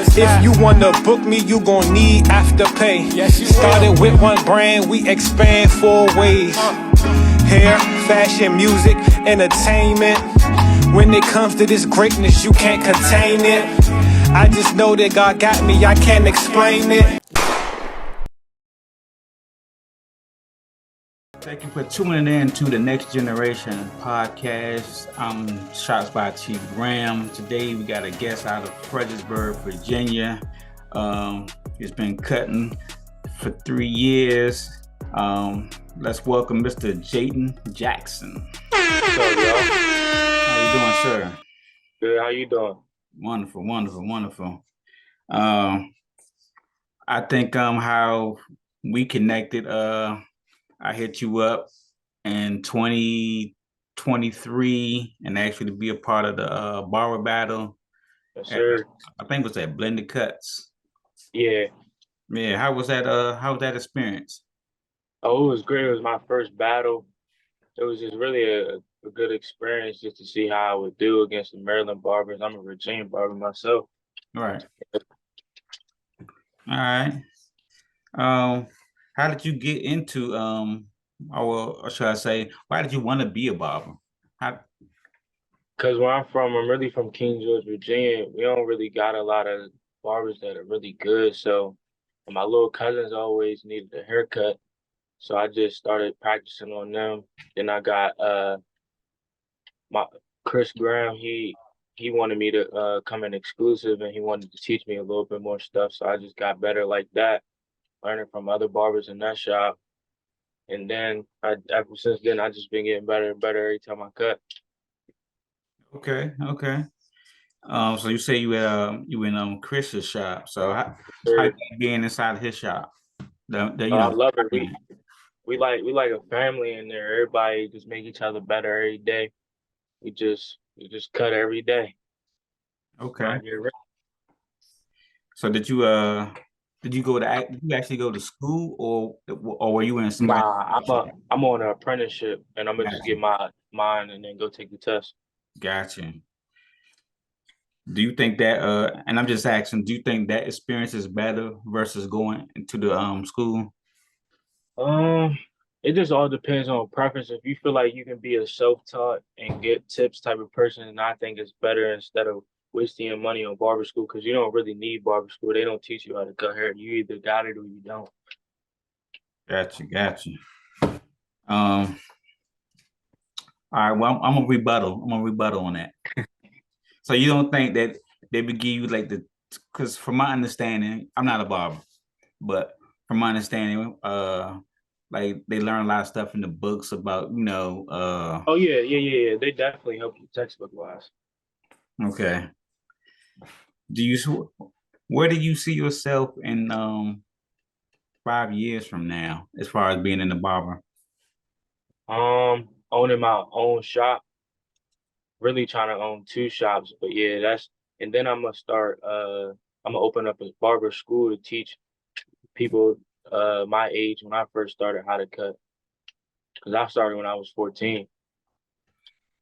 If you wanna book me, you gon' need Afterpay. Started with one brand, we expand 4 ways. Hair, fashion, music, entertainment. When it comes to this greatness, you can't contain it. I just know that God got me, I can't explain it. Thank you for tuning in to the Next Generation podcast. I'm Shots by Chief Graham. Today we got a guest out of Fredericksburg, Virginia. He's been cutting for 3 years. Let's welcome Mr. Jayden Jackson. What's up, y'all? How you doing, sir? Good. How you doing? Wonderful. I think how we connected. I hit you up in 2023 and actually to be a part of the barber battle. Yes, sir. I think it was at Blended Cuts. Yeah. How was that experience? Oh, it was great. It was my first battle. It was just really a good experience just to see how I would do against the Maryland barbers. I'm a Virginia barber myself. Right. All right. How did you get into or should I say, why did you want to be a barber? Because where I'm really from King George, Virginia. We don't really got a lot of barbers that are really good. So my little cousins always needed a haircut. So I just started practicing on them. Then I got my Chris Graham, he wanted me to come in exclusive and he wanted to teach me a little bit more stuff. So I just got better like that, learning from other barbers in that shop. And then ever since then, I just been getting better and better every time I cut. Okay. So you say you in Chris's shop. So how you being inside of his shop? I love it. We like a family in there. Everybody just make each other better every day. We just cut every day. Okay. So did you actually go to school or were you in somebody? Nah, I'm on an apprenticeship and I'm gonna just get mine and then go take the test. Gotcha. Do you think that and I'm just asking, do you think that experience is better versus going into the school? It just all depends on preference. If you feel like you can be a self-taught and get tips type of person, then I think it's better instead of wasting your money on barber school because you don't really need barber school. They don't teach you how to cut hair. You either got it or you don't. Gotcha. All right, well, I'm gonna rebuttal on that. So you don't think that they would give you like because from my understanding, I'm not a barber, but from my understanding, like they learn a lot of stuff in the books about, Oh yeah. They definitely help you textbook wise. Okay. Where do you see yourself in 5 years from now, as far as being in the barber? Owning my own shop, really trying to own 2 shops, but yeah, and then I'm gonna open up a barber school to teach people my age when I first started how to cut. Because I started when I was 14.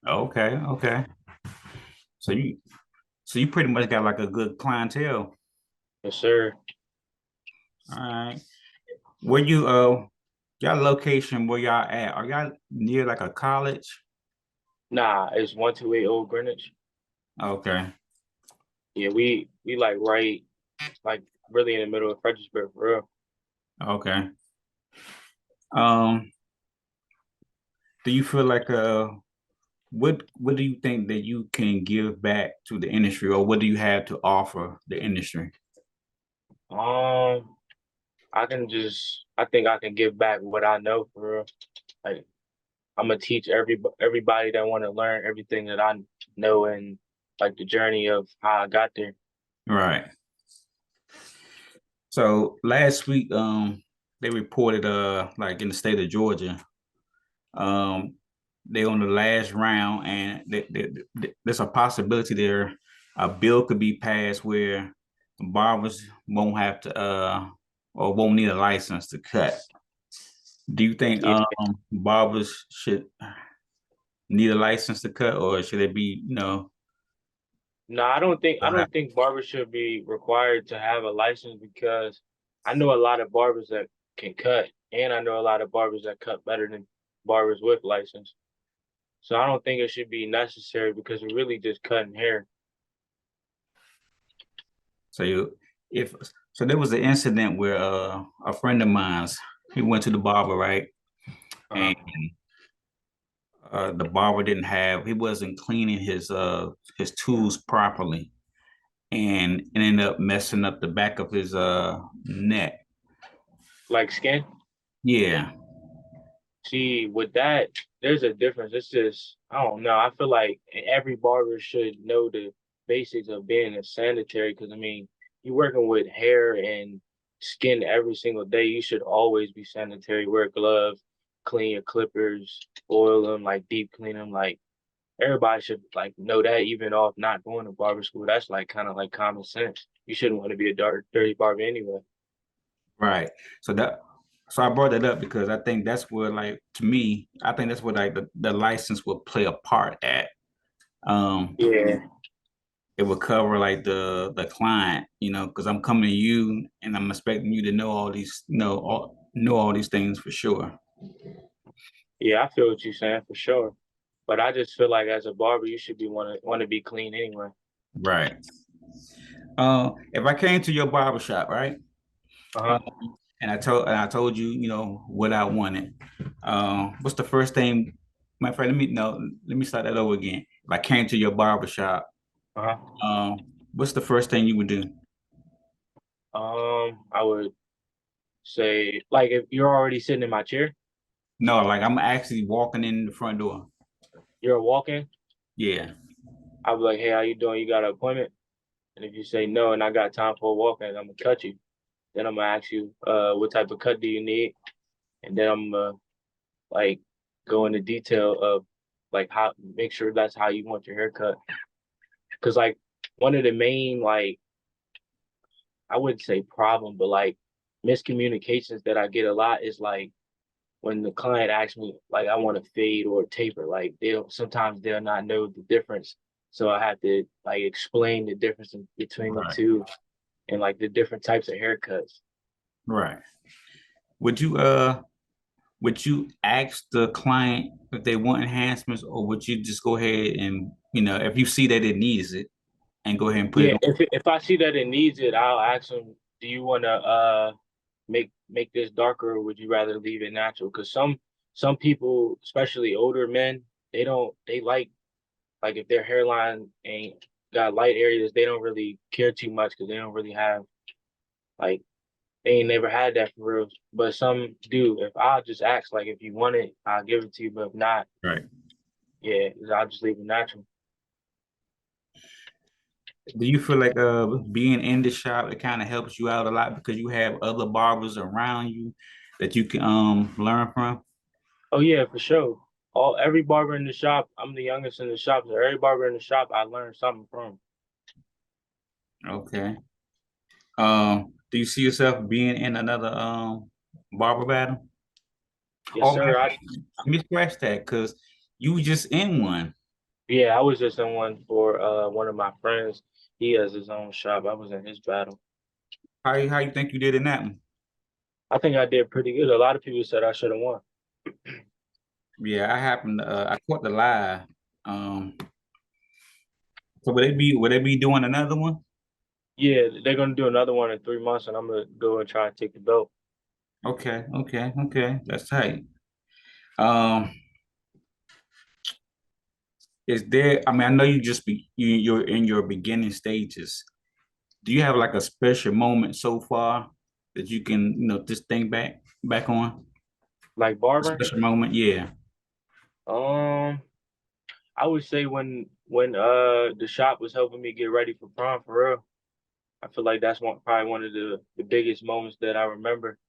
Okay. So you pretty much got like a good clientele. Yes, sir. All right. Where y'all location where y'all at? Are y'all near like a college? Nah, it's 128 Old Greenwich. Okay. Yeah, we like right, like really in the middle of Fredericksburg for real. Okay. Do you feel like what do you think that you can give back to the industry, or what do you have to offer the industry? I think I can give back what I know for real. Like I'm gonna teach everybody that want to learn everything that I know and like the journey of how I got there. Right. So last week, they reported like in the state of Georgia, they on the last round, and there's a possibility there a bill could be passed where barbers won't have to or won't need a license to cut. Do you think Yeah. barbers should need a license to cut, or should it be No, I Uh, don't think barbers should be required to have a license because I know a lot of barbers that can cut, and I know a lot of barbers that cut better than barbers with license. So I don't think it should be necessary because we're really just cutting hair. So if so, there was an incident where a friend of mine's he went to the barber, right, Uh-huh. and the barber didn't have he wasn't cleaning his tools properly, and it ended up messing up the back of his neck. Like skin. Yeah, See, with that, there's a difference. It's just, I don't know. I feel like every barber should know the basics of being a sanitary because, I mean, you're working with hair and skin every single day. You should always be sanitary. Wear gloves, clean your clippers, oil them, like deep clean them. Like, everybody should, like, know that even off not going to barber school. That's, like, kind of like common sense. You shouldn't want to be a dirty barber anyway. right. So that so I brought that up because I think that's where, like, to me, I think that's where like the license will play a part at. Um, Yeah. it will cover like the client, because I'm coming to you and I'm expecting you to know all these, know all these things for sure. Yeah, I feel what you're saying for sure. But I just feel like as a barber, you should be want to be clean anyway. Right. If I came to your barber shop, right? Uh-huh. Um, and I told you, what I wanted. What's the first thing? My friend, let me start that over again. If I came to your barber shop, Uh-huh. what's the first thing you would do? I would say like if you're already sitting in my chair, No, like I'm actually walking in the front door. you're walking, Yeah. I'll be like, hey, how you doing? You got an appointment? And if you say no and I got time for a walk and I'm gonna cut you, then I'm gonna ask you, what type of cut do you need? And then I'm like go into detail of like how make sure that's how you want your haircut. Cause like one of the main like I wouldn't say problem, but like miscommunications that I get a lot is like when the client asks me like I want to fade or taper, like they'll not know the difference. So I have to like explain the difference between the Right. two and like the different types of haircuts. Right. Would you would you ask the client if they want enhancements, or would you just go ahead and, if you see that it needs it, and go ahead and put it Yeah, on? if I see that it needs it, I'll ask them, do you want to make this darker or would you rather leave it natural? Because some people, especially older men, they like if their hairline ain't got light areas, they don't really care too much because they don't really have like they ain't never had that for real. But some do. If I'll just ask like if you want it, I'll give it to you. But if not, Right. yeah, I'll just leave it natural. Do you feel like being in the shop, it kind of helps you out a lot because you have other barbers around you that you can learn from? Oh yeah, for sure. Every barber in the shop, I'm the youngest in the shop, so every barber in the shop I learned something from. Okay. Do you see yourself being in another barber battle? Yes, Oh, man, sir. let me scratch that because you were just in one. Yeah, I was just in one for one of my friends. He has his own shop. I was in his battle. How you think you did in that one? I think I did pretty good. A lot of people said I should have won. Yeah, I caught the live. Um, so would they be doing another one? Yeah, they're gonna do another one in 3 months, and I'm gonna go and try and take the belt. Okay, okay, okay. That's tight. Um, is there, I mean, I know you're in your beginning stages. Do you have like a special moment so far that you can, just think back on? Like A barbering, special moment? Yeah. um, I would say when the shop was helping me get ready for prom for real. I feel like that's probably one of the biggest moments that I remember.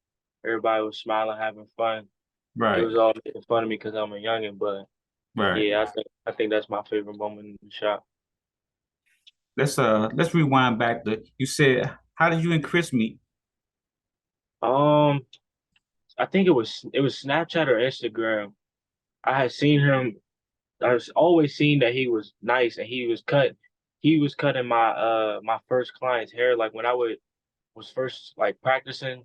Everybody was smiling, having fun. They Right. was all making fun of me because I'm a youngin', but Right. yeah, I think that's my favorite moment in the shop. Let's rewind back to you said, how did you and Chris meet? Um, I think it was Snapchat or Instagram. I had seen him. I was always seen that he was nice and he was cut. he was cutting my first client's hair. Like when was first like practicing,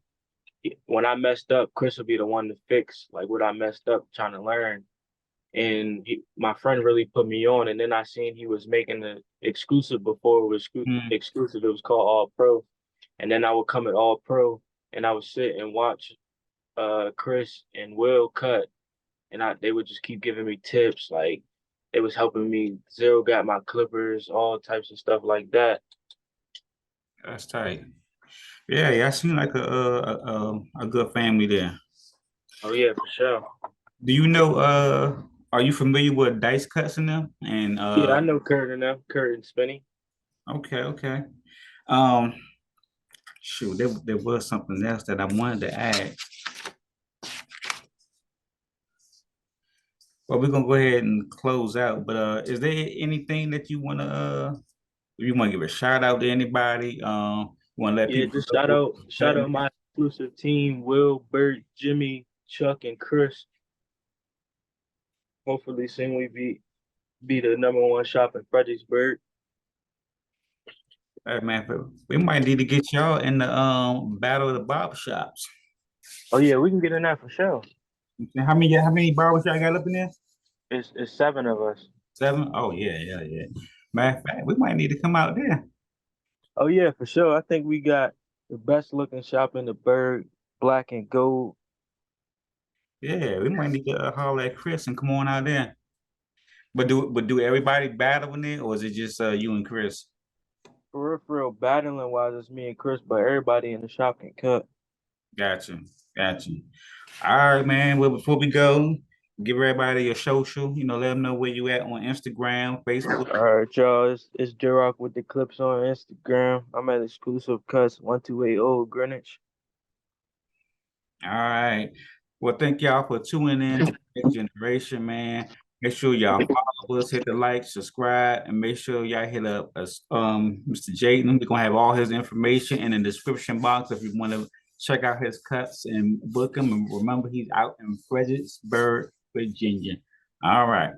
when I messed up, Chris would be the one to fix like what I messed up trying to learn. And my friend really put me on. And then I seen he was making the exclusive before it was Mm. exclusive. It was called All Pro. And then I would come at All Pro and I would sit and watch Chris and Will cut, and they would just keep giving me tips. Like they was helping me zero gap my clippers, all types of stuff like that. That's tight. Yeah, yeah, I seem like a good family there. Oh yeah, for sure. Do you know are you familiar with Dice Cuts in them? And Yeah, I know Kurt and them, Kurt and Spinny. okay, okay. Um shoot, there was something else that I wanted to add. Well, we're gonna go ahead and close out. But is there anything that you wanna give a shout out to anybody? You wanna let Yeah, people just know what shout cutting out is? my exclusive team, Will, Bert, Jimmy, Chuck, and Chris. Hopefully soon we be the #1 shop in Fredericksburg. Hey, man, we might need to get y'all in the battle of the barber shops. Oh yeah, we can get in that for sure. How many barbers y'all got up in there? It's 7 of us. 7? Oh yeah, yeah, yeah. Matter of fact, we might need to come out there. Oh yeah, for sure. I think we got the best looking shop in the Berg, black and gold. Yeah, we might need to holler at Chris and come on out there. But do everybody battle in it, or is it just you and Chris? For real, battling wise, it's me and Chris, but everybody in the shop can cut. Gotcha, gotcha. All right, man. Well, before we go, give everybody your social. Let them know where you at on Instagram, Facebook. All right, y'all. It's J-Rock with the clips on Instagram. I'm at Exclusive Cuts 1280 Greenwich. All right. Well, thank y'all for tuning in to the Next Generation, man. Make sure y'all follow us, hit the like, subscribe, and make sure y'all hit up us, Mr. Jayden. We're gonna have all his information in the description box if you want to check out his cuts and book him. And remember, he's out in Fredericksburg, Virginia. All right.